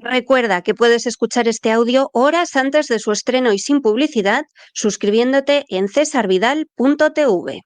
Recuerda que puedes escuchar este audio horas antes de su estreno y sin publicidad suscribiéndote en cesarvidal.tv.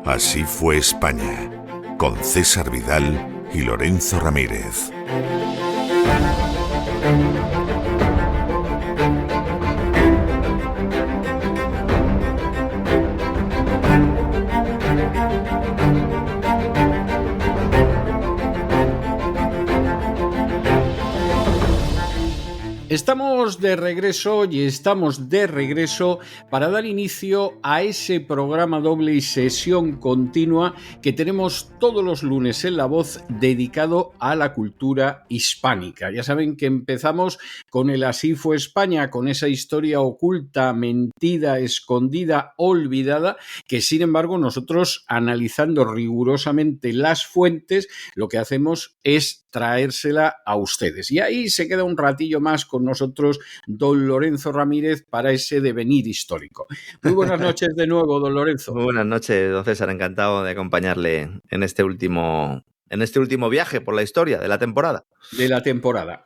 Así fue España, con César Vidal y Lorenzo Ramírez. Estamos de regreso para dar inicio a ese programa doble y sesión continua que tenemos todos los lunes en La Voz dedicado a la cultura hispánica. Ya saben que empezamos con el Así fue España, con esa historia oculta, mentida, escondida, olvidada, que sin embargo nosotros, analizando rigurosamente las fuentes, lo que hacemos es traérsela a ustedes. Y ahí se queda un ratillo más con nosotros don Lorenzo Ramírez para ese devenir histórico. Muy buenas noches de nuevo, don Lorenzo. Muy buenas noches, don César. Encantado de acompañarle en este último viaje por la historia de la temporada.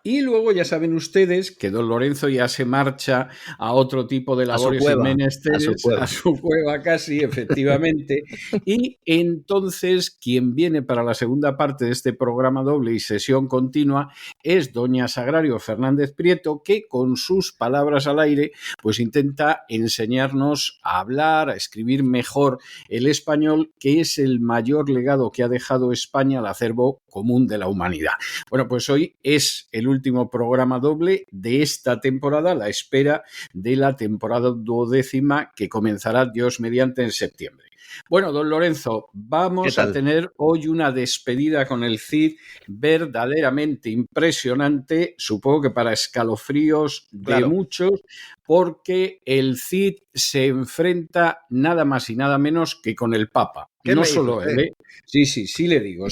Y luego ya saben ustedes que don Lorenzo ya se marcha a otro tipo de labores y menesteres, a su cueva casi, efectivamente. Y entonces quien viene para la segunda parte de este programa doble y sesión continua es doña Sagrario Fernández Prieto, que con sus palabras al aire pues intenta enseñarnos a hablar, a escribir mejor el español, que es el mayor legado que ha dejado España al acervo común de la humanidad. Bueno, pues hoy es el último programa doble de esta temporada, a la espera de la temporada 12ª que comenzará Dios mediante en septiembre. Bueno, don Lorenzo, vamos a tener hoy una despedida con el Cid verdaderamente impresionante, supongo que para escalofríos de muchos, porque el Cid se enfrenta nada más y nada menos que con el Papa. No solo él, ¿eh? Sí le digo.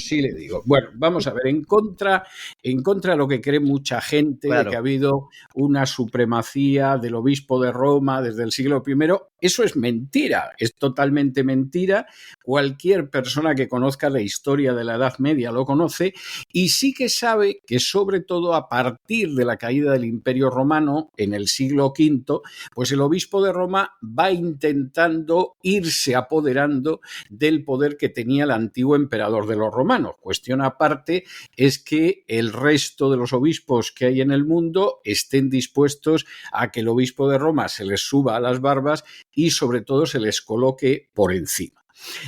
Bueno, vamos a ver, en contra de lo que cree mucha gente, de que ha habido una supremacía del obispo de Roma desde el siglo I, eso es mentira, es totalmente mentira. Cualquier persona que conozca la historia de la Edad Media lo conoce y sí que sabe que sobre todo a partir de la caída del Imperio Romano en el siglo V, pues el obispo de Roma va intentando irse apoderando del poder que tenía el antiguo emperador de los romanos. Cuestión aparte es que el resto de los obispos que hay en el mundo estén dispuestos a que el obispo de Roma se les suba a las barbas y sobre todo se les coloque por encima.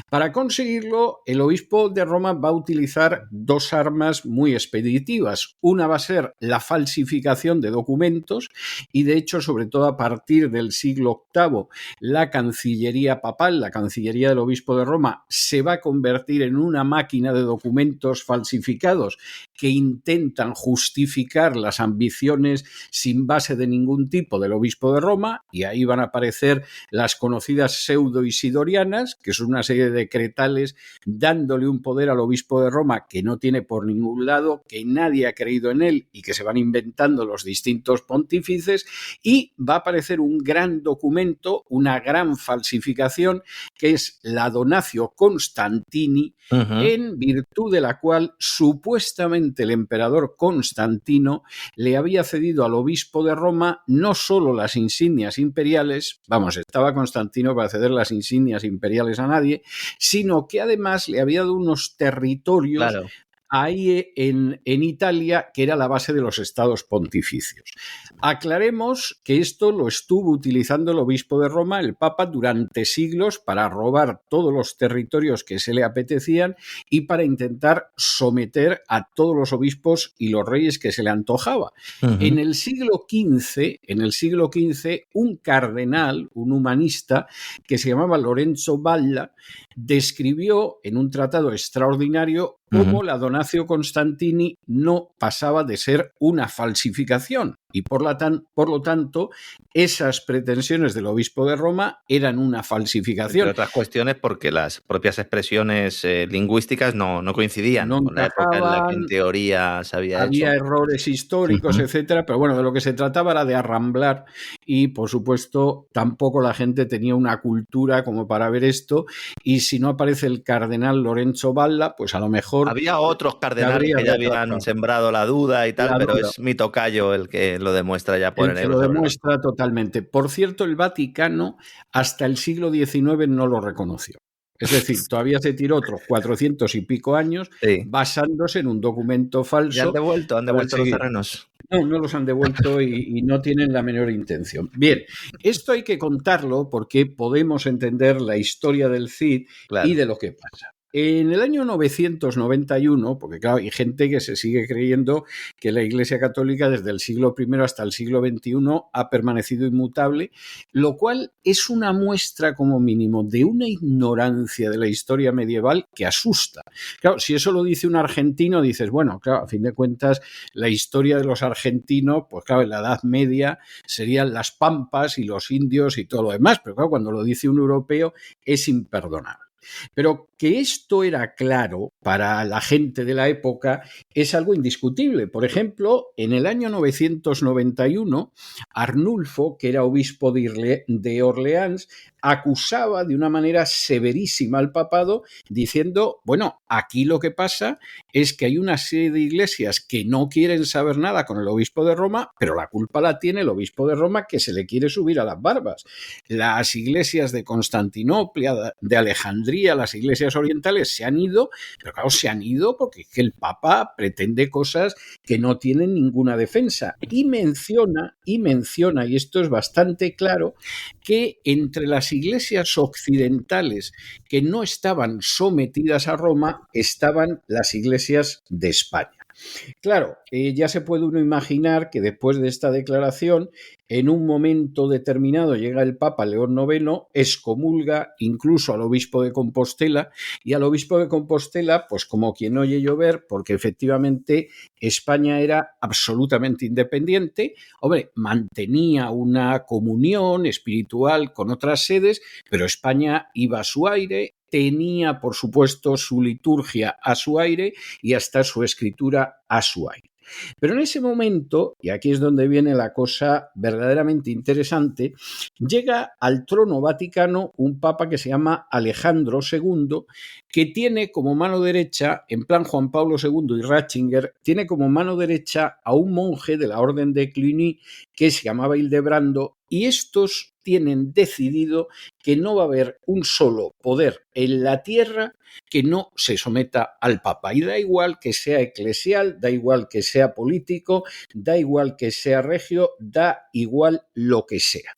Para conseguirlo, el obispo de Roma va a utilizar dos armas muy expeditivas. Una va a ser la falsificación de documentos y, de hecho, sobre todo a partir del siglo VIII, la Cancillería papal, la Cancillería del obispo de Roma, se va a convertir en una máquina de documentos falsificados que intentan justificar las ambiciones sin base de ningún tipo del obispo de Roma, y ahí van a aparecer las conocidas pseudo-isidorianas, que son una serie de decretales dándole un poder al obispo de Roma que no tiene por ningún lado, que nadie ha creído en él y que se van inventando los distintos pontífices, y va a aparecer un gran documento, una gran falsificación, que es la Donatio Constantini, en virtud de la cual supuestamente el emperador Constantino le había cedido al obispo de Roma no solo las insignias imperiales, estaba Constantino para ceder las insignias imperiales a nadie, sino que además le había dado unos territorios ahí en Italia, que era la base de los estados pontificios. Aclaremos que esto lo estuvo utilizando el obispo de Roma, el Papa, durante siglos para robar todos los territorios que se le apetecían y para intentar someter a todos los obispos y los reyes que se le antojaba. Uh-huh. En el siglo XV, un cardenal, un humanista, que se llamaba Lorenzo Valla, describió en un tratado extraordinario cómo la Donatio Constantini no pasaba de ser una falsificación y por lo tanto esas pretensiones del obispo de Roma eran una falsificación. Entre otras cuestiones porque las propias expresiones lingüísticas no coincidían con la época en la que en teoría se había hecho. Había errores históricos, etcétera, pero bueno, de lo que se trataba era de arramblar y por supuesto tampoco la gente tenía una cultura como para ver esto y si no aparece el cardenal Lorenzo Valla, pues a lo mejor... Había otros cardenales que ya habían sembrado la duda y tal, pero es mi tocayo el que lo demuestra ya por el que lo demuestra totalmente. Por cierto, el Vaticano hasta el siglo XIX no lo reconoció. Es decir, todavía se tiró otros 400 y pico años basándose en un documento falso. ¿Ya han devuelto los terrenos? No los han devuelto y no tienen la menor intención. Bien, esto hay que contarlo porque podemos entender la historia del Cid y de lo que pasa. En el año 991, porque claro, hay gente que se sigue creyendo que la Iglesia Católica desde el siglo I hasta el siglo XXI ha permanecido inmutable, lo cual es una muestra como mínimo de una ignorancia de la historia medieval que asusta. Claro, si eso lo dice un argentino, dices, bueno, claro, a fin de cuentas, la historia de los argentinos, pues claro, en la Edad Media serían las pampas y los indios y todo lo demás, pero claro, cuando lo dice un europeo es imperdonable. Pero que esto era claro para la gente de la época es algo indiscutible. Por ejemplo, en el año 991, Arnulfo, que era obispo de Orleans, acusaba de una manera severísima al papado diciendo, bueno, aquí lo que pasa es que hay una serie de iglesias que no quieren saber nada con el obispo de Roma, pero la culpa la tiene el obispo de Roma que se le quiere subir a las barbas. Las iglesias de Constantinopla, de Alejandría, las iglesias orientales se han ido, pero claro, se han ido porque es que el Papa pretende cosas que no tienen ninguna defensa. Y menciona, y esto es bastante claro, que entre las iglesias occidentales que no estaban sometidas a Roma estaban las iglesias de España. Claro, ya se puede uno imaginar que después de esta declaración, en un momento determinado llega el Papa León IX, excomulga incluso al obispo de Compostela y al obispo de Compostela, pues como quien oye llover, porque efectivamente España era absolutamente independiente. Hombre, mantenía una comunión espiritual con otras sedes, pero España iba a su aire. Tenía, por supuesto, su liturgia a su aire y hasta su escritura a su aire. Pero en ese momento, y aquí es donde viene la cosa verdaderamente interesante, llega al trono vaticano un papa que se llama Alejandro II, que tiene como mano derecha, en plan Juan Pablo II y Ratzinger, tiene como mano derecha a un monje de la orden de Cluny que se llamaba Hildebrando, y estos tienen decidido que no va a haber un solo poder en la tierra que no se someta al Papa. Y da igual que sea eclesial, da igual que sea político, da igual que sea regio, da igual lo que sea.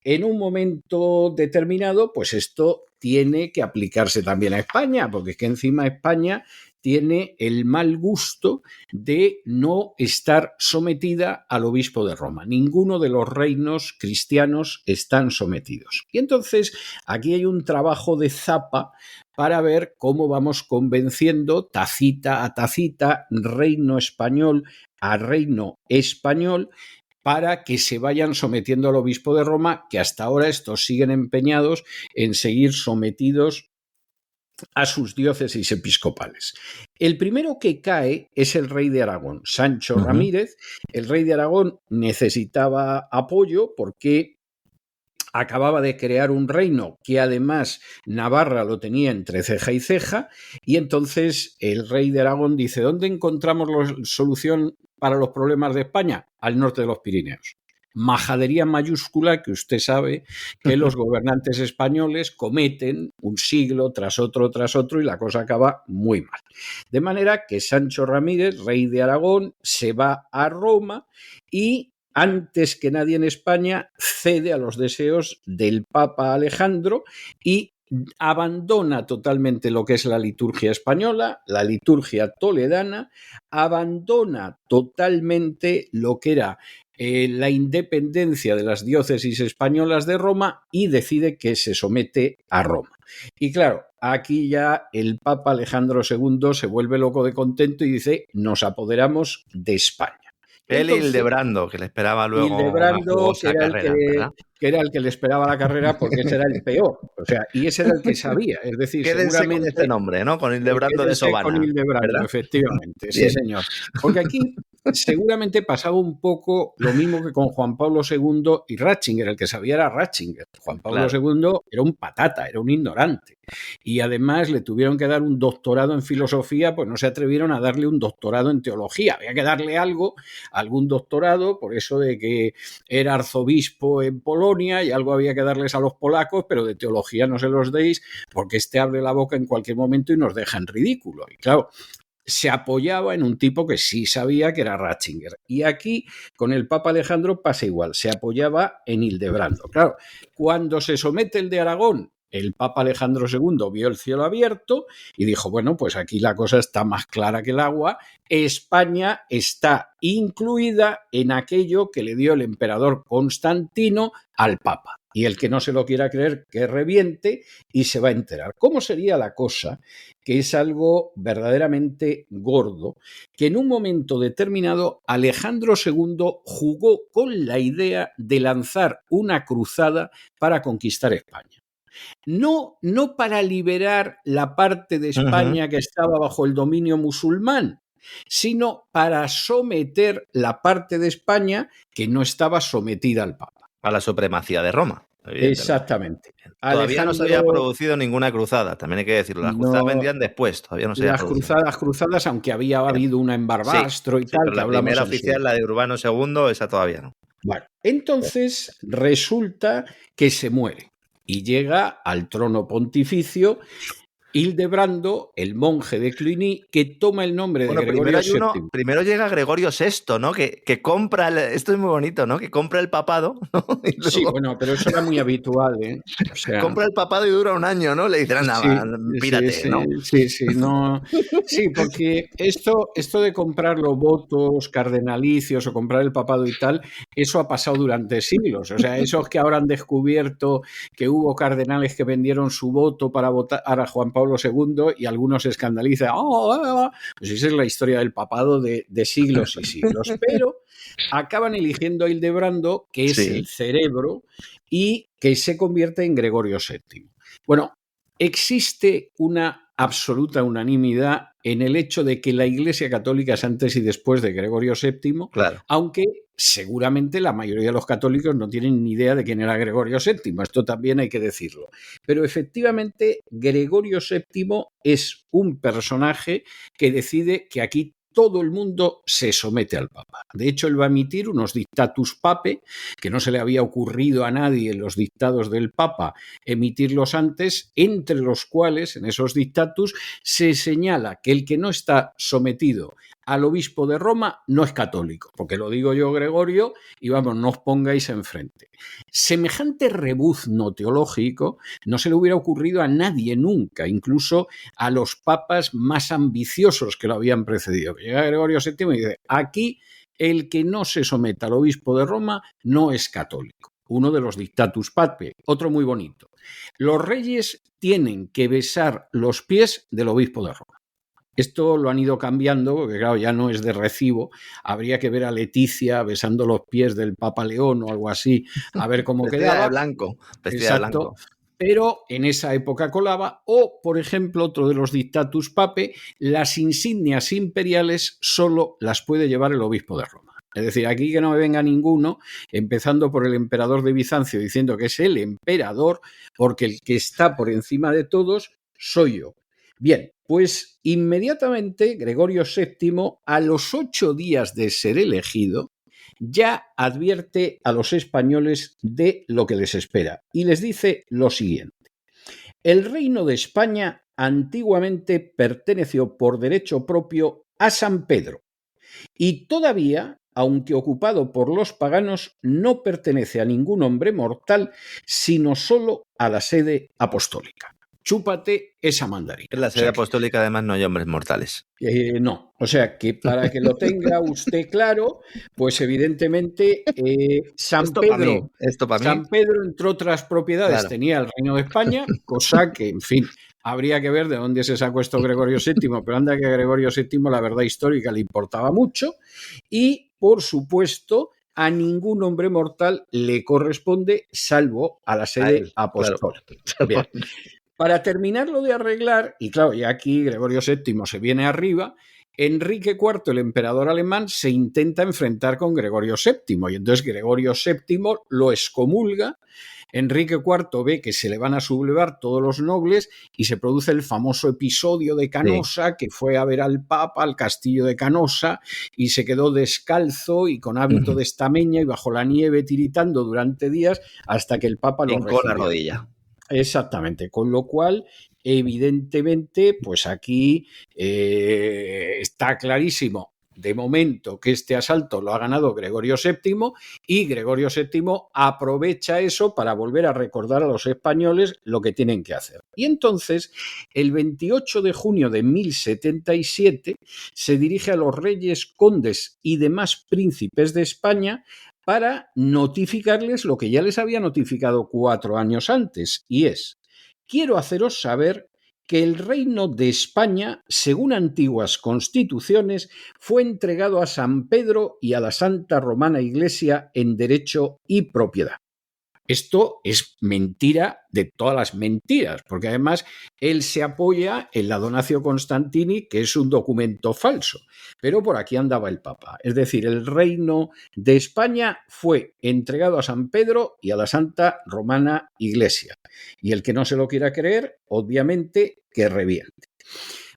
En un momento determinado, pues esto tiene que aplicarse también a España, porque es que encima España tiene el mal gusto de no estar sometida al obispo de Roma. Ninguno de los reinos cristianos están sometidos. Y entonces aquí hay un trabajo de zapa para ver cómo vamos convenciendo tacita a tacita, reino español a reino español, para que se vayan sometiendo al obispo de Roma, que hasta ahora estos siguen empeñados en seguir sometidos a sus diócesis episcopales. El primero que cae es el rey de Aragón, Sancho Ramírez. El rey de Aragón necesitaba apoyo porque acababa de crear un reino que además Navarra lo tenía entre ceja y ceja, y entonces el rey de Aragón dice, ¿dónde encontramos la solución para los problemas de España? Al norte de los Pirineos. majadería mayúscula que usted sabe que los gobernantes españoles cometen un siglo tras otro y la cosa acaba muy mal. De manera que Sancho Ramírez, rey de Aragón, se va a Roma y antes que nadie en España cede a los deseos del Papa Alejandro y abandona totalmente lo que es la liturgia española, la liturgia toledana, abandona totalmente lo que era la independencia de las diócesis españolas de Roma y decide que se somete a Roma. Y claro, aquí ya el Papa Alejandro II se vuelve loco de contento y dice: nos apoderamos de España. El Hildebrando, que le esperaba luego Hildebrando, que era el que le esperaba la carrera, porque ese era el peor. O sea, y ese era el que sabía. Es decir, quédense seguramente con este nombre, ¿no? Con Hildebrando de Sobana. Con Hildebrando, ¿verdad? Efectivamente, sí, señor. Porque aquí seguramente pasaba un poco lo mismo que con Juan Pablo II y Ratzinger. El que sabía era Ratzinger. Juan Pablo II era un patata, era un ignorante. Y además le tuvieron que dar un doctorado en filosofía, pues no se atrevieron a darle un doctorado en teología. Había que darle algún doctorado, por eso de que era arzobispo en Polonia y algo había que darles a los polacos, pero de teología no se los deis porque este abre la boca en cualquier momento y nos deja en ridículo. Y claro, se apoyaba en un tipo que sí sabía, que era Ratzinger. Y aquí, con el Papa Alejandro, pasa igual. Se apoyaba en Hildebrando. Claro, cuando se somete el de Aragón, el Papa Alejandro II vio el cielo abierto y dijo: bueno, pues aquí la cosa está más clara que el agua. España está incluida en aquello que le dio el emperador Constantino al Papa. Y el que no se lo quiera creer, que reviente y se va a enterar. ¿Cómo sería la cosa? Que es algo verdaderamente gordo, que en un momento determinado Alejandro II jugó con la idea de lanzar una cruzada para conquistar España. No para liberar la parte de España que estaba bajo el dominio musulmán, sino para someter la parte de España que no estaba sometida al Papa. A la supremacía de Roma. Exactamente. Todavía no se había producido ninguna cruzada, también hay que decirlo. Las cruzadas vendrían después, todavía no se había producido. Las cruzadas, aunque había habido una en Barbastro y tal. Pero la primera oficial, la de Urbano II, esa todavía no. Bueno, entonces resulta que se muere y llega al trono pontificio Hildebrando, el monje de Cluny, que toma el nombre de Gregorio VII. Primero llega Gregorio VI, ¿no? Que compra, esto es muy bonito, ¿no? Que compra el papado, ¿no? Luego... Sí, bueno, pero eso era muy habitual, ¿eh? O sea... Compra el papado y dura un año, ¿no? Le dicen, nada, pírate, ¿no? Sí, porque esto de comprar los votos cardenalicios o comprar el papado y tal, eso ha pasado durante siglos. O sea, esos que ahora han descubierto que hubo cardenales que vendieron su voto para votar a Juan Pablo II y algunos se escandalizan. Pues esa es la historia del papado de siglos y siglos. Pero acaban eligiendo a Hildebrando, que es el cerebro, y que se convierte en Gregorio VII. Bueno, existe una absoluta unanimidad en el hecho de que la Iglesia Católica es antes y después de Gregorio VII, claro. Aunque seguramente la mayoría de los católicos no tienen ni idea de quién era Gregorio VII, esto también hay que decirlo. Pero efectivamente Gregorio VII es un personaje que decide que aquí todo el mundo se somete al Papa. De hecho, él va a emitir unos dictatus pape, que no se le había ocurrido a nadie en los dictados del Papa emitirlos antes, entre los cuales, en esos dictatus, se señala que el que no está sometido al obispo de Roma no es católico, porque lo digo yo, Gregorio, y vamos, no os pongáis enfrente. Semejante rebuzno teológico no se le hubiera ocurrido a nadie nunca, incluso a los papas más ambiciosos que lo habían precedido. Llega Gregorio VII y dice: aquí el que no se someta al obispo de Roma no es católico. Uno de los dictatus pape, otro muy bonito. Los reyes tienen que besar los pies del obispo de Roma. Esto lo han ido cambiando, porque claro, ya no es de recibo. Habría que ver a Leticia besando los pies del Papa León o algo así, a ver cómo quedaba. De blanco. Exacto. De blanco. Pero en esa época colaba. O, por ejemplo, otro de los dictatus pape, las insignias imperiales solo las puede llevar el obispo de Roma. Es decir, aquí que no me venga ninguno, empezando por el emperador de Bizancio, diciendo que es el emperador, porque el que está por encima de todos soy yo. Bien, pues inmediatamente Gregorio VII, a los 8 días de ser elegido, ya advierte a los españoles de lo que les espera y les dice lo siguiente. El Reino de España antiguamente perteneció por derecho propio a San Pedro y todavía, aunque ocupado por los paganos, no pertenece a ningún hombre mortal, sino solo a la sede apostólica. Chúpate esa mandarina. En la sede apostólica además no hay hombres mortales. No, o sea que para que lo tenga usted claro, pues evidentemente San Pedro, entre otras propiedades, tenía el Reino de España, cosa que, en fin, habría que ver de dónde se sacó esto Gregorio VII, pero anda que a Gregorio VII la verdad histórica le importaba mucho y, por supuesto, a ningún hombre mortal le corresponde salvo a la sede apostólica. Claro. Bien. Para terminarlo de arreglar, y claro, ya aquí Gregorio VII se viene arriba, Enrique IV, el emperador alemán, se intenta enfrentar con Gregorio VII y entonces Gregorio VII lo excomulga. Enrique IV ve que se le van a sublevar todos los nobles y se produce el famoso episodio de Canosa, que fue a ver al Papa al castillo de Canosa y se quedó descalzo y con hábito de estameña y bajo la nieve tiritando durante días hasta que el Papa lo recibió. Con la rodilla. Exactamente, con lo cual, evidentemente, pues aquí está clarísimo de momento que este asalto lo ha ganado Gregorio VII y Gregorio VII aprovecha eso para volver a recordar a los españoles lo que tienen que hacer. Y entonces, el 28 de junio de 1077, se dirige a los reyes, condes y demás príncipes de España para notificarles lo que ya les había notificado 4 años antes, y es: quiero haceros saber que el reino de España, según antiguas constituciones, fue entregado a San Pedro y a la Santa Romana Iglesia en derecho y propiedad. Esto es mentira de todas las mentiras, porque además él se apoya en la Donatio Constantini, que es un documento falso. Pero por aquí andaba el Papa. Es decir, el reino de España fue entregado a San Pedro y a la Santa Romana Iglesia. Y el que no se lo quiera creer, obviamente, que reviente.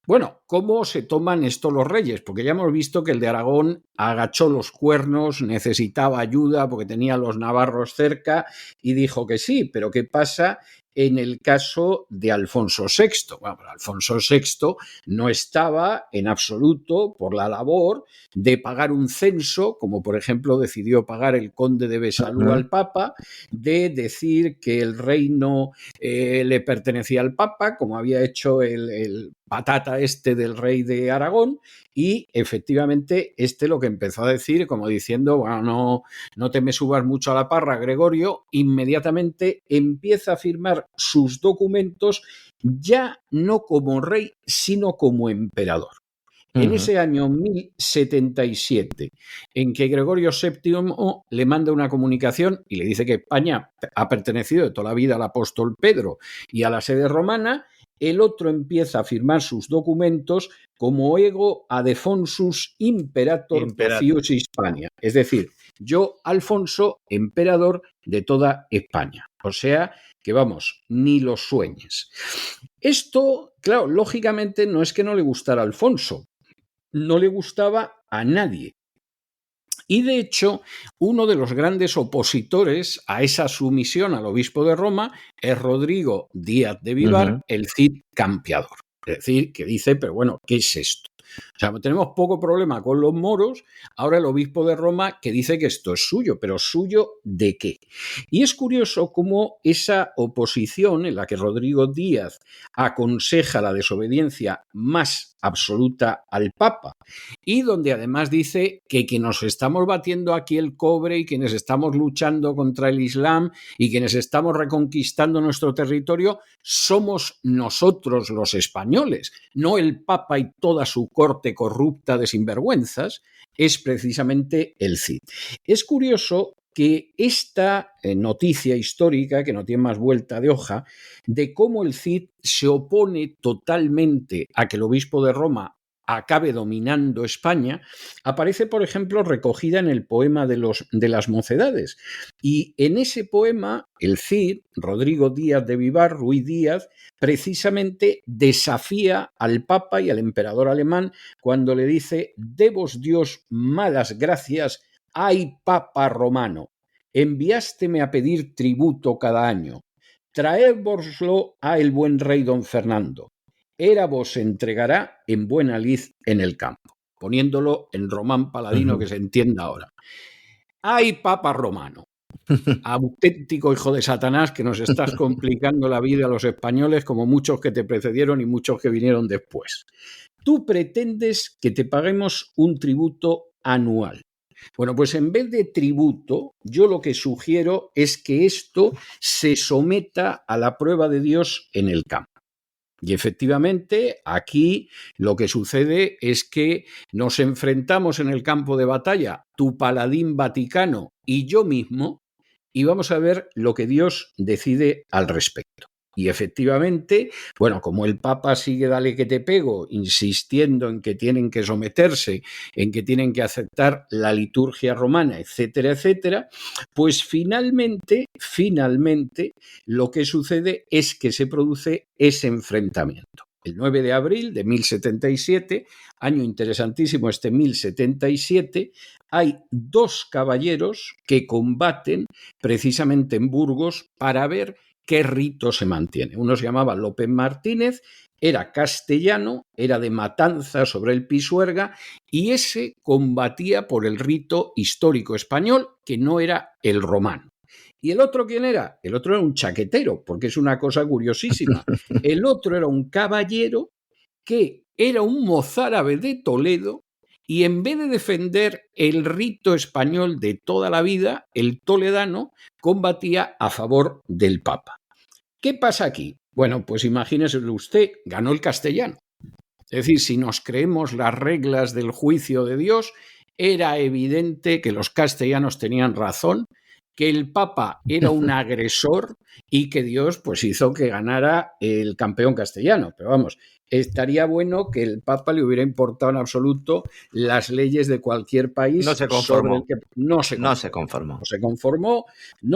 Bueno, ¿cómo se toman esto los reyes? Porque ya hemos visto que el de Aragón agachó los cuernos, necesitaba ayuda porque tenía a los navarros cerca y dijo que sí, pero ¿qué pasa en el caso de Alfonso VI? Bueno, Alfonso VI no estaba en absoluto por la labor de pagar un censo, como por ejemplo decidió pagar el conde de Besalú al Papa, de decir que el reino le pertenecía al Papa, como había hecho el patata este del rey de Aragón, y efectivamente lo que empezó a decir, como diciendo, bueno, no te me subas mucho a la parra, Gregorio, inmediatamente empieza a firmar sus documentos ya no como rey, sino como emperador. En ese año 1077, en que Gregorio VII le manda una comunicación y le dice que España ha pertenecido de toda la vida al apóstol Pedro y a la sede romana, el otro empieza a firmar sus documentos como ego adefonsus imperator Cius Hispania. Es decir, yo, Alfonso, emperador de toda España. O sea, que vamos, ni lo sueñes. Esto, claro, lógicamente no es que no le gustara a Alfonso, no le gustaba a nadie. Y de hecho, uno de los grandes opositores a esa sumisión al obispo de Roma es Rodrigo Díaz de Vivar, el Cid campeador. Es decir, que dice, pero bueno, ¿qué es esto? O sea, tenemos poco problema con los moros, ahora el obispo de Roma que dice que esto es suyo, pero ¿suyo de qué? Y es curioso cómo esa oposición en la que Rodrigo Díaz aconseja la desobediencia más absoluta al Papa y donde además dice que nos estamos batiendo aquí el cobre y quienes estamos luchando contra el Islam y quienes estamos reconquistando nuestro territorio somos nosotros los españoles, no el Papa y toda su corte corrupta de sinvergüenzas, es precisamente el Cid. Es curioso que esta noticia histórica, que no tiene más vuelta de hoja, de cómo el Cid se opone totalmente a que el obispo de Roma acabe dominando España, aparece, por ejemplo, recogida en el poema de las Mocedades. Y en ese poema, el Cid, Rodrigo Díaz de Vivar, Ruy Díaz, precisamente desafía al Papa y al emperador alemán cuando le dice: «Debos Dios malas gracias Ay, Papa Romano, enviásteme a pedir tributo cada año. Traévoslo a el buen rey don Fernando. Era vos entregará en buena lid en el campo. Poniéndolo en román paladino que se entienda ahora. Ay, Papa Romano, auténtico hijo de Satanás, que nos estás complicando la vida a los españoles como muchos que te precedieron y muchos que vinieron después. Tú pretendes que te paguemos un tributo anual. Bueno, pues en vez de tributo, yo lo que sugiero es que esto se someta a la prueba de Dios en el campo. Y efectivamente, aquí lo que sucede es que nos enfrentamos en el campo de batalla, tu paladín vaticano y yo mismo, y vamos a ver lo que Dios decide al respecto. Y efectivamente, bueno, como el Papa sigue dale que te pego, insistiendo en que tienen que someterse, en que tienen que aceptar la liturgia romana, etcétera, etcétera, pues finalmente, lo que sucede es que se produce ese enfrentamiento. El 9 de abril de 1077, año interesantísimo este 1077, hay dos caballeros que combaten precisamente en Burgos para ver qué rito se mantiene. Uno se llamaba López Martínez, era castellano, era de Matanza sobre el Pisuerga y ese combatía por el rito histórico español que no era el romano. ¿Y el otro quién era? El otro era un chaquetero, porque es una cosa curiosísima. El otro era un caballero que era un mozárabe de Toledo y en vez de defender el rito español de toda la vida, el toledano combatía a favor del Papa. ¿Qué pasa aquí? Bueno, pues imagínese usted, ganó el castellano. Es decir, si nos creemos las reglas del juicio de Dios, era evidente que los castellanos tenían razón, que el Papa era un agresor y que Dios pues hizo que ganara el campeón castellano. Pero vamos, estaría bueno que el Papa le hubiera importado en absoluto las leyes de cualquier país. No se conformó. No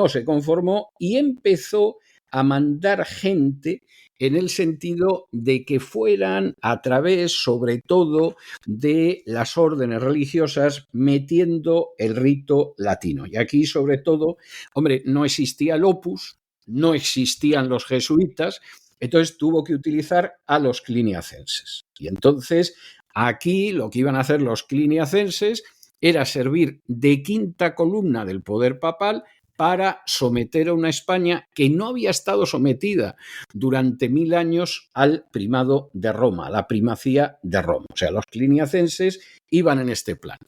se conformó y empezó a mandar gente en el sentido de que fueran a través, sobre todo, de las órdenes religiosas metiendo el rito latino. Y aquí, sobre todo, hombre, no existía el Opus, no existían los jesuitas, entonces tuvo que utilizar a los cluniacenses. Y entonces, aquí lo que iban a hacer los cluniacenses era servir de quinta columna del poder papal para someter a una España que no había estado sometida durante 1000 años al primado de Roma, a la primacía de Roma. O sea, los cluniacenses iban en este plan.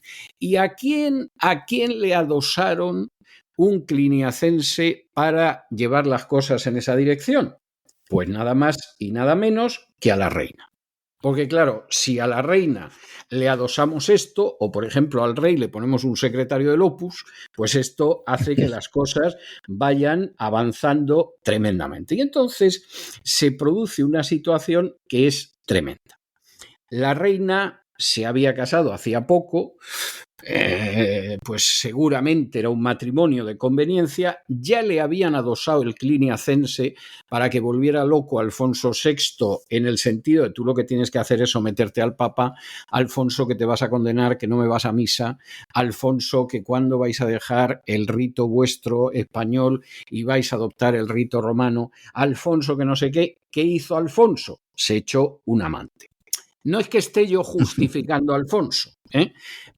¿Y a quién le adosaron un cluniacense para llevar las cosas en esa dirección? Pues nada más y nada menos que a la reina. Porque claro, si a la reina le adosamos esto, o por ejemplo al rey le ponemos un secretario del Opus, pues esto hace que las cosas vayan avanzando tremendamente. Y entonces se produce una situación que es tremenda. La reina se había casado hacía poco, pues seguramente era un matrimonio de conveniencia, ya le habían adosado el cluniacense para que volviera loco a Alfonso VI en el sentido de tú lo que tienes que hacer es someterte al Papa, Alfonso que te vas a condenar, que no me vas a misa, Alfonso que cuándo vais a dejar el rito vuestro español y vais a adoptar el rito romano, Alfonso que no sé qué. ¿Qué hizo Alfonso? Se echó un amante. No es que esté yo justificando a Alfonso,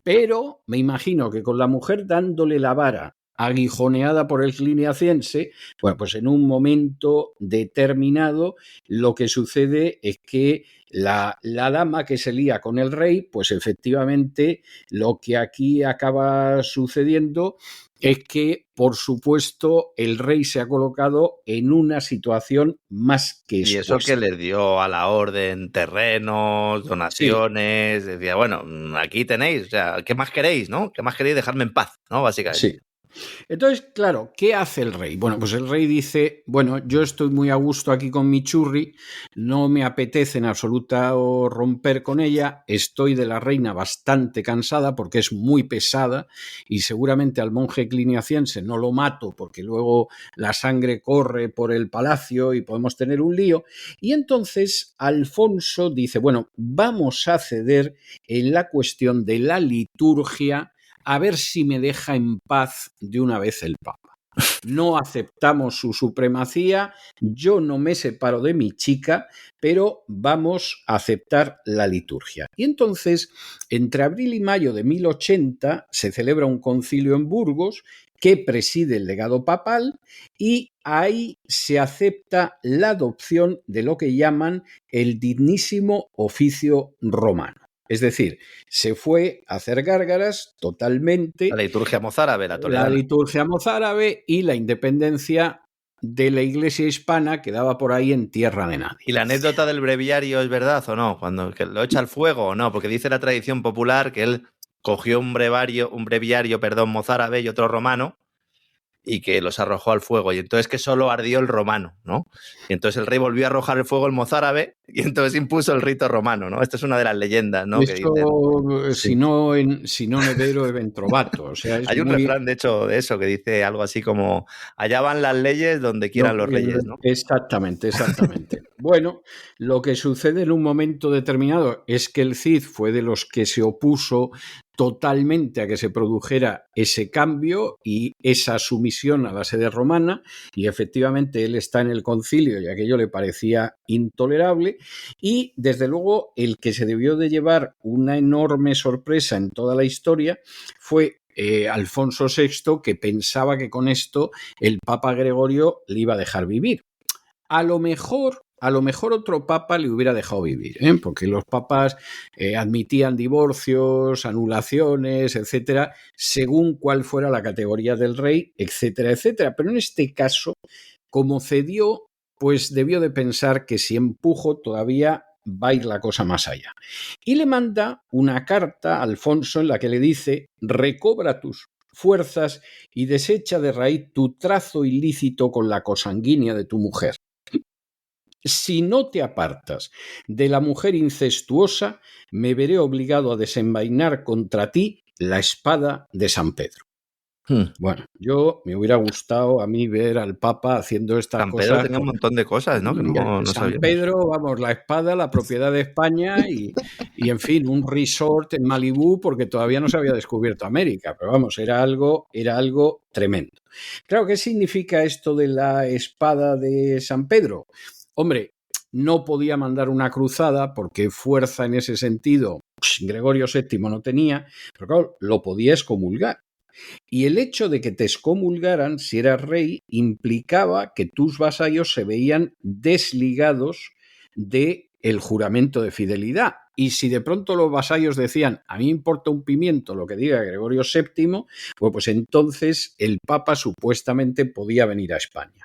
pero me imagino que con la mujer dándole la vara aguijoneada por el cluniacense, bueno, pues en un momento determinado lo que sucede es que la dama que se lía con el rey, pues efectivamente lo que aquí acaba sucediendo es que, por supuesto, el rey se ha colocado en una situación más que expuesta. Y eso que le dio a la orden terrenos, donaciones, sí. Decía, bueno, aquí tenéis, o sea, ¿qué más queréis, no? ¿Qué más queréis? Dejarme en paz, ¿no? Básicamente. Sí. Entonces, claro, ¿qué hace el rey? Bueno, pues el rey dice, bueno, yo estoy muy a gusto aquí con mi churri, no me apetece en absoluto romper con ella, estoy de la reina bastante cansada porque es muy pesada y seguramente al monje cluniacense no lo mato porque luego la sangre corre por el palacio y podemos tener un lío. Y entonces Alfonso dice, bueno, vamos a ceder en la cuestión de la liturgia a ver si me deja en paz de una vez el Papa. No aceptamos su supremacía, yo no me separo de mi chica, pero vamos a aceptar la liturgia. Y entonces, entre abril y mayo de 1080, se celebra un concilio en Burgos que preside el legado papal y ahí se acepta la adopción de lo que llaman el dignísimo oficio romano. Es decir, se fue a hacer gárgaras totalmente. La liturgia mozárabe, la toledana. La liturgia mozárabe y la independencia de la iglesia hispana quedaba por ahí en tierra de nadie. ¿Y la anécdota del breviario es verdad o no? Cuando que lo echa al fuego o no, porque dice la tradición popular que él cogió un breviario, mozárabe y otro romano, y que los arrojó al fuego, y entonces que solo ardió el romano, ¿no? Y entonces el rey volvió a arrojar el fuego el mozárabe y entonces impuso el rito romano, ¿no? Esta es una de las leyendas, ¿no? Esto, que dicen, si no Nevero event trovato. O sea, hay un refrán, de hecho, de eso, que dice algo así como allá van las leyes donde quieran los reyes, ¿no? Exactamente. Bueno, lo que sucede en un momento determinado es que el Cid fue de los que se opuso totalmente a que se produjera ese cambio y esa sumisión a la sede romana, y efectivamente él está en el concilio y aquello le parecía intolerable, y desde luego el que se debió de llevar una enorme sorpresa en toda la historia fue Alfonso VI, que pensaba que con esto el Papa Gregorio le iba a dejar vivir. A lo mejor otro papa le hubiera dejado vivir, porque los papas admitían divorcios, anulaciones, etcétera, según cuál fuera la categoría del rey, etcétera, etcétera. Pero en este caso, como cedió, pues debió de pensar que si empujo todavía va a ir la cosa más allá. Y le manda una carta a Alfonso en la que le dice: recobra tus fuerzas y desecha de raíz tu trazo ilícito con la cosanguínea de tu mujer. Si no te apartas de la mujer incestuosa, me veré obligado a desenvainar contra ti la espada de San Pedro. Bueno, yo me hubiera gustado a mí ver al Papa haciendo estas cosas. San Pedro tenía un montón de cosas, ¿no? Que no San sabíamos. Pedro, vamos, la espada, la propiedad de España y en fin, un resort en Malibú porque todavía no se había descubierto América, pero vamos, era algo tremendo. Claro, ¿qué significa esto de la espada de San Pedro? Hombre, no podía mandar una cruzada porque fuerza en ese sentido Gregorio VII no tenía, pero claro, lo podía excomulgar. Y el hecho de que te excomulgaran si eras rey implicaba que tus vasallos se veían desligados del juramento de fidelidad. Y si de pronto los vasallos decían: a mí me importa un pimiento lo que diga Gregorio VII, pues entonces el Papa supuestamente podía venir a España.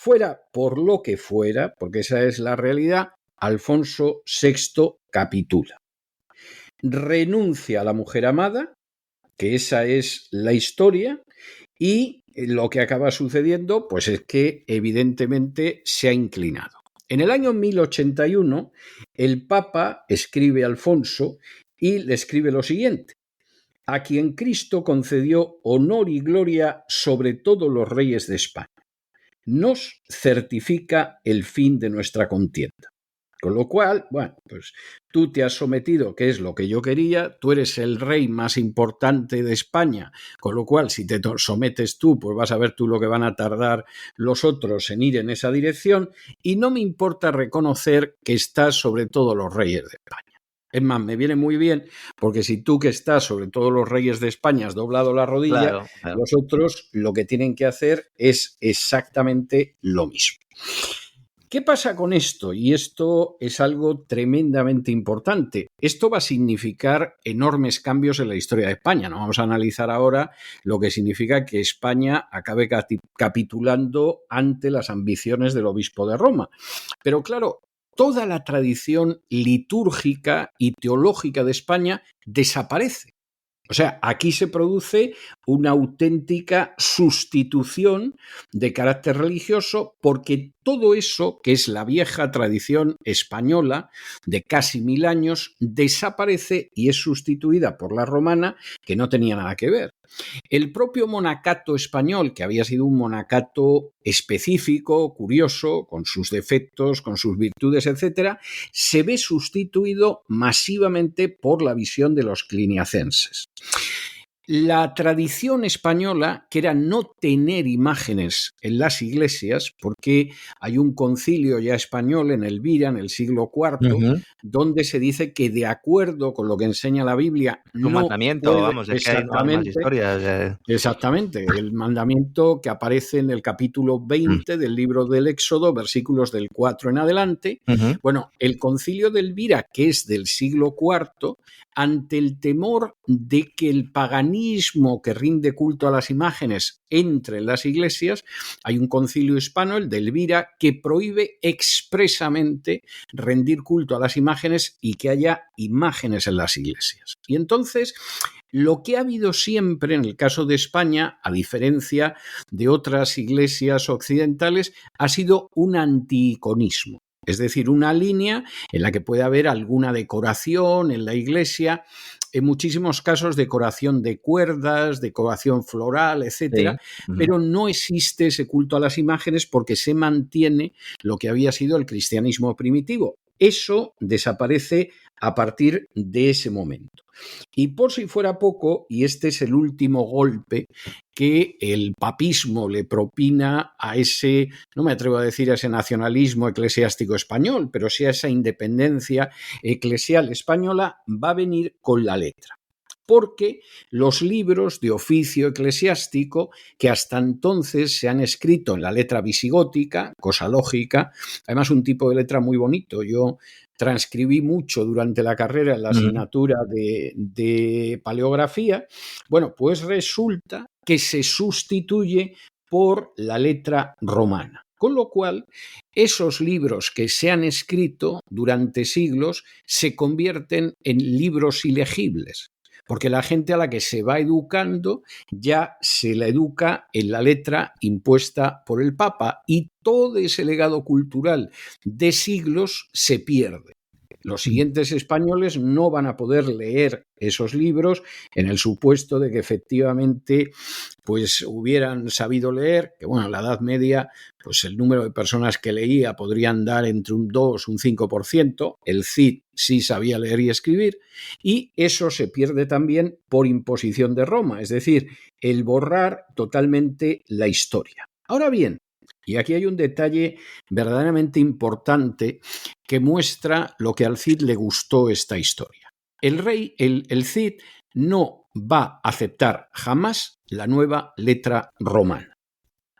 Fuera por lo que fuera, porque esa es la realidad, Alfonso VI capitula. Renuncia a la mujer amada, que esa es la historia, y lo que acaba sucediendo pues es que evidentemente se ha inclinado. En el año 1081 el Papa escribe a Alfonso y le escribe lo siguiente: a quien Cristo concedió honor y gloria sobre todos los reyes de España, nos certifica el fin de nuestra contienda. Con lo cual, bueno, pues tú te has sometido, que es lo que yo quería, tú eres el rey más importante de España, con lo cual si te sometes tú, pues vas a ver tú lo que van a tardar los otros en ir en esa dirección, y no me importa reconocer que estás sobre todos los reyes de España. Es más, me viene muy bien, porque si tú que estás sobre todos los reyes de España has doblado la rodilla, claro. Los otros lo que tienen que hacer es exactamente lo mismo. ¿Qué pasa con esto? Y esto es algo tremendamente importante. Esto va a significar enormes cambios en la historia de España. No vamos a analizar ahora lo que significa que España acabe capitulando ante las ambiciones del obispo de Roma. Pero claro, toda la tradición litúrgica y teológica de España desaparece. O sea, aquí se produce una auténtica sustitución de carácter religioso, porque todo eso, que es la vieja tradición española de casi 1000 años, desaparece y es sustituida por la romana, que no tenía nada que ver. El propio monacato español, que había sido un monacato específico, curioso, con sus defectos, con sus virtudes, etcétera, se ve sustituido masivamente por la visión de los cluniacenses. La tradición española, que era no tener imágenes en las iglesias, porque hay un concilio ya español en Elvira, en el siglo IV, donde se dice que de acuerdo con lo que enseña la Biblia, un mandamiento, puede, vamos, es que hay más historias. Exactamente, el mandamiento que aparece en el capítulo 20 del libro del Éxodo, versículos del 4 en adelante. Bueno, el concilio de Elvira, que es del siglo IV, ante el temor de que el paganismo que rinde culto a las imágenes entre en las iglesias, hay un concilio hispano, el de Elvira, que prohíbe expresamente rendir culto a las imágenes y que haya imágenes en las iglesias. Y entonces, lo que ha habido siempre en el caso de España, a diferencia de otras iglesias occidentales, ha sido un antiiconismo. Es decir, una línea en la que puede haber alguna decoración en la iglesia, en muchísimos casos decoración de cuerdas, decoración floral, etcétera, pero no existe ese culto a las imágenes porque se mantiene lo que había sido el cristianismo primitivo. Eso desaparece a partir de ese momento. Y por si fuera poco, y este es el último golpe que el papismo le propina a ese, no me atrevo a decir a ese nacionalismo eclesiástico español, pero sí a esa independencia eclesial española, va a venir con la letra. Porque los libros de oficio eclesiástico que hasta entonces se han escrito en la letra visigótica, cosa lógica, además un tipo de letra muy bonito, yo transcribí mucho durante la carrera en la asignatura de paleografía, bueno, pues resulta que se sustituye por la letra romana. Con lo cual, esos libros que se han escrito durante siglos se convierten en libros ilegibles, porque la gente a la que se va educando ya se la educa en la letra impuesta por el Papa y todo ese legado cultural de siglos se pierde. Los siguientes españoles no van a poder leer esos libros en el supuesto de que efectivamente pues hubieran sabido leer, que bueno, en la Edad Media pues el número de personas que leía podría andar entre un 2, un 5%, el Cid sí sabía leer y escribir, y eso se pierde también por imposición de Roma, es decir, el borrar totalmente la historia. Ahora bien, y aquí hay un detalle verdaderamente importante que muestra lo que al Cid le gustó esta historia. El Cid no va a aceptar jamás la nueva letra romana.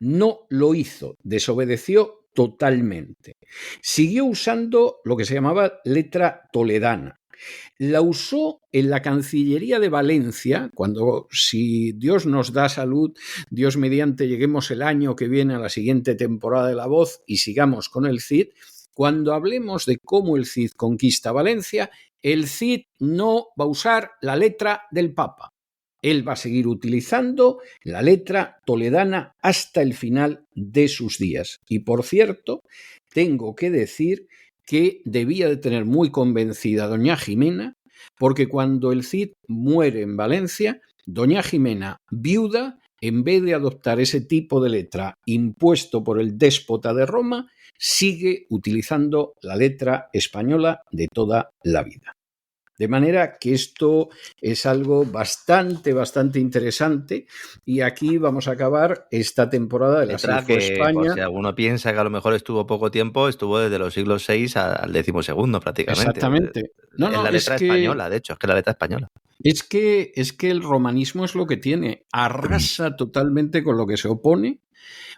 No lo hizo, desobedeció totalmente. Siguió usando lo que se llamaba letra toledana. La usó en la Cancillería de Valencia, cuando, si Dios nos da salud, Dios mediante, lleguemos el año que viene a la siguiente temporada de La Voz y sigamos con el Cid. Cuando hablemos de cómo el Cid conquista Valencia, el Cid no va a usar la letra del Papa. Él va a seguir utilizando la letra toledana hasta el final de sus días. Y por cierto, tengo que decir que debía de tener muy convencida a doña Jimena, porque cuando el Cid muere en Valencia, doña Jimena, viuda, en vez de adoptar ese tipo de letra impuesto por el déspota de Roma, sigue utilizando la letra española de toda la vida. De manera que esto es algo bastante interesante y aquí vamos a acabar esta temporada de la Así fue España. Por si alguno piensa que a lo mejor estuvo poco tiempo, estuvo desde los siglos VI al XII prácticamente. Exactamente. No, es la letra española, de hecho, es que la letra española. Es que el romanismo es lo que tiene, arrasa totalmente con lo que se opone,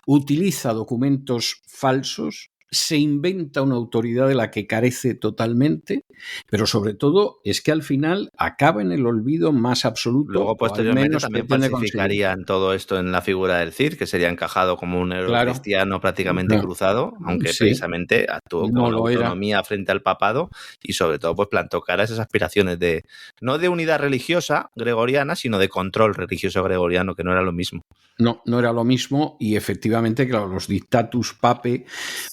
utiliza documentos falsos, se inventa una autoridad de la que carece totalmente, pero sobre todo es que al final acaba en el olvido más absoluto. Luego, posteriormente, también falsificarían todo esto en la figura del Cid, que sería encajado como un héroe cristiano prácticamente cruzado, aunque precisamente actuó con autonomía frente al papado y sobre todo pues plantó cara a esas aspiraciones de no de unidad religiosa gregoriana, sino de control religioso gregoriano, que no era lo mismo. No era lo mismo y efectivamente, claro, los dictatus pape,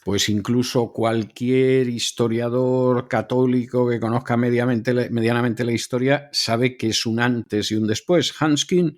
pues incluso cualquier historiador católico que conozca medianamente la historia sabe que es un antes y un después. Hans Kühn,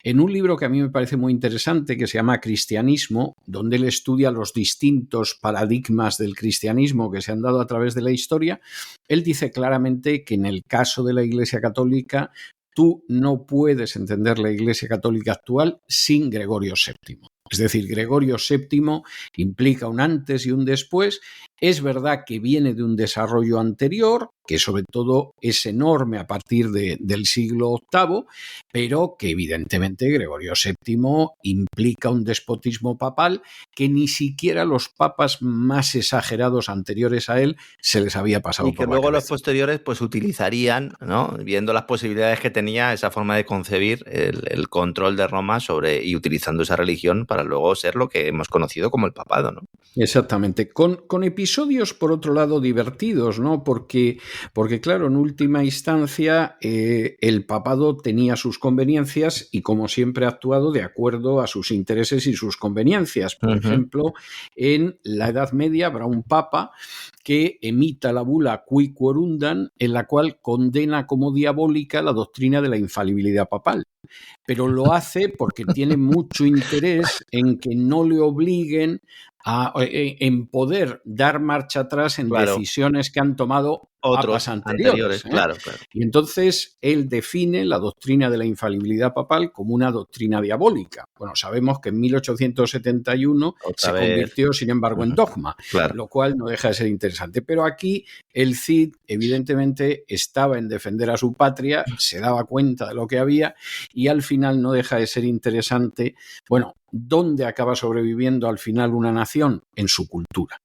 en un libro que a mí me parece muy interesante, que se llama Cristianismo, donde él estudia los distintos paradigmas del cristianismo que se han dado a través de la historia, él dice claramente que en el caso de la Iglesia Católica tú no puedes entender la Iglesia Católica actual sin Gregorio VII. Es decir, Gregorio VII implica un antes y un después. Es verdad que viene de un desarrollo anterior, que sobre todo es enorme a partir del siglo VIII, pero que evidentemente Gregorio VII implica un despotismo papal que ni siquiera los papas más exagerados anteriores a él se les había pasado por la cabeza. Y que luego los posteriores pues utilizarían, ¿no? Viendo las posibilidades que tenía esa forma de concebir el control de Roma y utilizando esa religión para luego ser lo que hemos conocido como el papado, ¿no? Exactamente, con episodios por otro lado divertidos, ¿no? Porque claro, en última instancia el papado tenía sus conveniencias y como siempre ha actuado de acuerdo a sus intereses y sus conveniencias. Por ejemplo, en la Edad Media habrá un papa que emita la bula Qui Quorundam, en la cual condena como diabólica la doctrina de la infalibilidad papal. Pero lo hace porque tiene mucho interés en que no le obliguen en poder dar marcha atrás en decisiones que han tomado otros papas anteriores. Claro. Y entonces él define la doctrina de la infalibilidad papal como una doctrina diabólica. Bueno, sabemos que en 1871 se convirtió, sin embargo, en dogma, lo cual no deja de ser interesante. Pero aquí el Cid, evidentemente, estaba en defender a su patria, se daba cuenta de lo que había y al final no deja de ser interesante, bueno, ¿dónde acaba sobreviviendo al final una nación? En su cultura.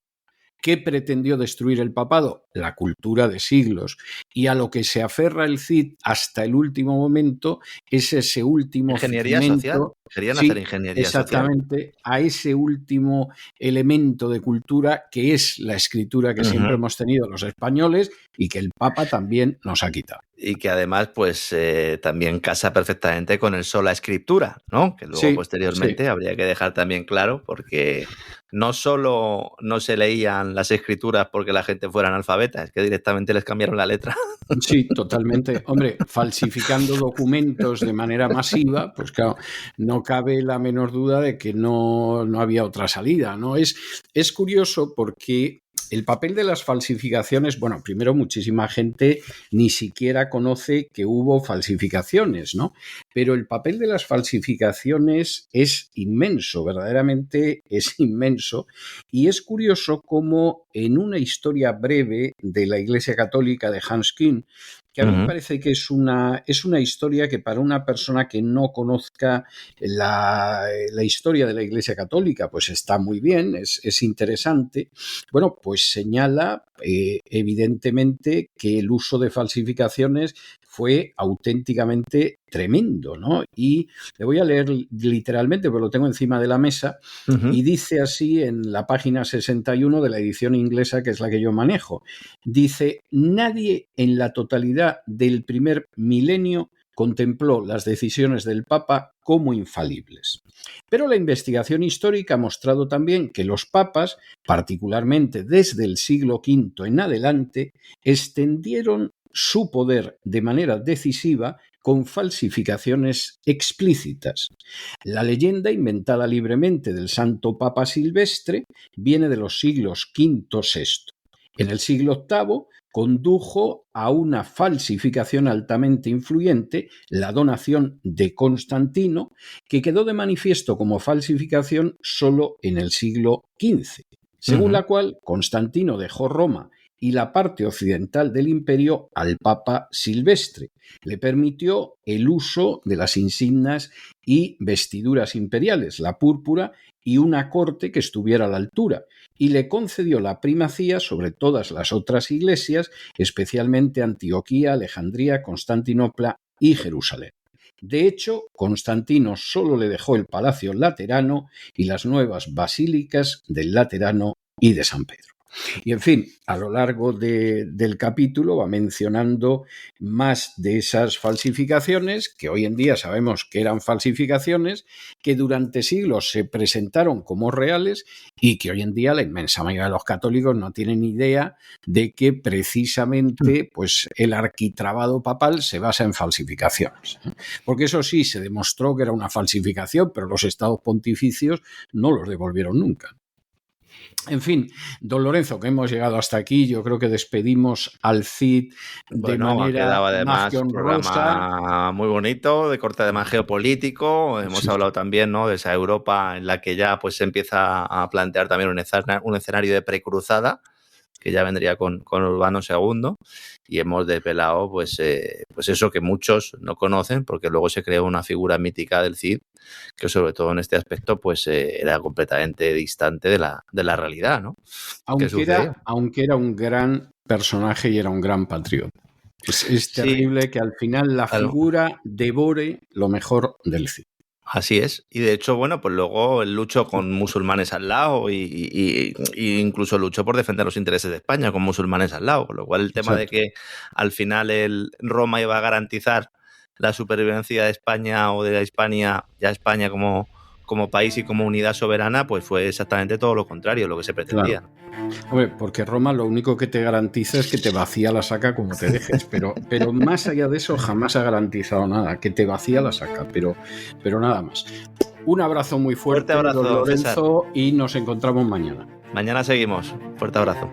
¿Qué pretendió destruir el papado? La cultura de siglos. Y a lo que se aferra el Cid hasta el último momento es ese último ingeniería social. Querían hacer ingeniería exactamente, social. A ese último elemento de cultura que es la escritura que siempre hemos tenido los españoles y que el Papa también nos ha quitado. Y que además pues también casa perfectamente con el sola escritura, ¿no? Que luego posteriormente habría que dejar también claro, porque no solo no se leían las escrituras porque la gente fuera analfabeta, es que directamente les cambiaron la letra. Sí, totalmente. Hombre, falsificando documentos de manera masiva, pues claro, no cabe la menor duda de que no había otra salida, ¿no? Es curioso porque el papel de las falsificaciones, bueno, primero muchísima gente ni siquiera conoce que hubo falsificaciones, ¿no? Pero el papel de las falsificaciones es inmenso, verdaderamente es inmenso, y es curioso cómo en una historia breve de la Iglesia Católica de Hans Küng, que a mí me parece que es una historia que para una persona que no conozca la historia de la Iglesia Católica, pues está muy bien, es interesante. Bueno, pues señala evidentemente que el uso de falsificaciones fue auténticamente tremendo, ¿no? Y le voy a leer literalmente, porque lo tengo encima de la mesa, y dice así en la página 61 de la edición inglesa, que es la que yo manejo. Dice, nadie en la totalidad del primer milenio contempló las decisiones del Papa como infalibles. Pero la investigación histórica ha mostrado también que los papas, particularmente desde el siglo V en adelante, extendieron su poder de manera decisiva con falsificaciones explícitas. La leyenda inventada libremente del Santo Papa Silvestre viene de los siglos V-VI. En el siglo VIII condujo a una falsificación altamente influyente, la donación de Constantino, que quedó de manifiesto como falsificación solo en el siglo XV, según la cual Constantino dejó Roma y la parte occidental del imperio al Papa Silvestre. Le permitió el uso de las insignias y vestiduras imperiales, la púrpura, y una corte que estuviera a la altura, y le concedió la primacía sobre todas las otras iglesias, especialmente Antioquía, Alejandría, Constantinopla y Jerusalén. De hecho, Constantino solo le dejó el Palacio Laterano y las nuevas basílicas del Laterano y de San Pedro. Y en fin, a lo largo del capítulo va mencionando más de esas falsificaciones, que hoy en día sabemos que eran falsificaciones, que durante siglos se presentaron como reales y que hoy en día la inmensa mayoría de los católicos no tienen idea de que precisamente pues, el arquitrabado papal se basa en falsificaciones. Porque eso sí, se demostró que era una falsificación, pero los estados pontificios no los devolvieron nunca. En fin, don Lorenzo, que hemos llegado hasta aquí, yo creo que despedimos al Cid de manera más que honrosa. Programa muy bonito, de corte además geopolítico. Hemos hablado también, ¿no?, de esa Europa en la que ya pues se empieza a plantear también un escenario de precruzada, que ya vendría con Urbano II, y hemos desvelado pues eso que muchos no conocen, porque luego se creó una figura mítica del Cid, que sobre todo en este aspecto pues era completamente distante de la realidad, ¿no? Aunque era un gran personaje y era un gran patriota. Es terrible que al final la figura devore lo mejor del Cid. Así es. Y de hecho, bueno, pues luego él luchó con musulmanes al lado y incluso luchó por defender los intereses de España con musulmanes al lado. Con lo cual el tema de que al final Roma iba a garantizar la supervivencia de España o de la Hispania, ya España como país y como unidad soberana, pues fue exactamente todo lo contrario, lo que se pretendía. Claro. Hombre, porque Roma lo único que te garantiza es que te vacía la saca como te dejes, pero más allá de eso jamás ha garantizado nada, que te vacía la saca, pero nada más. Un abrazo muy fuerte, abrazo, don Lorenzo, César. Y nos encontramos mañana. Mañana seguimos. Fuerte abrazo.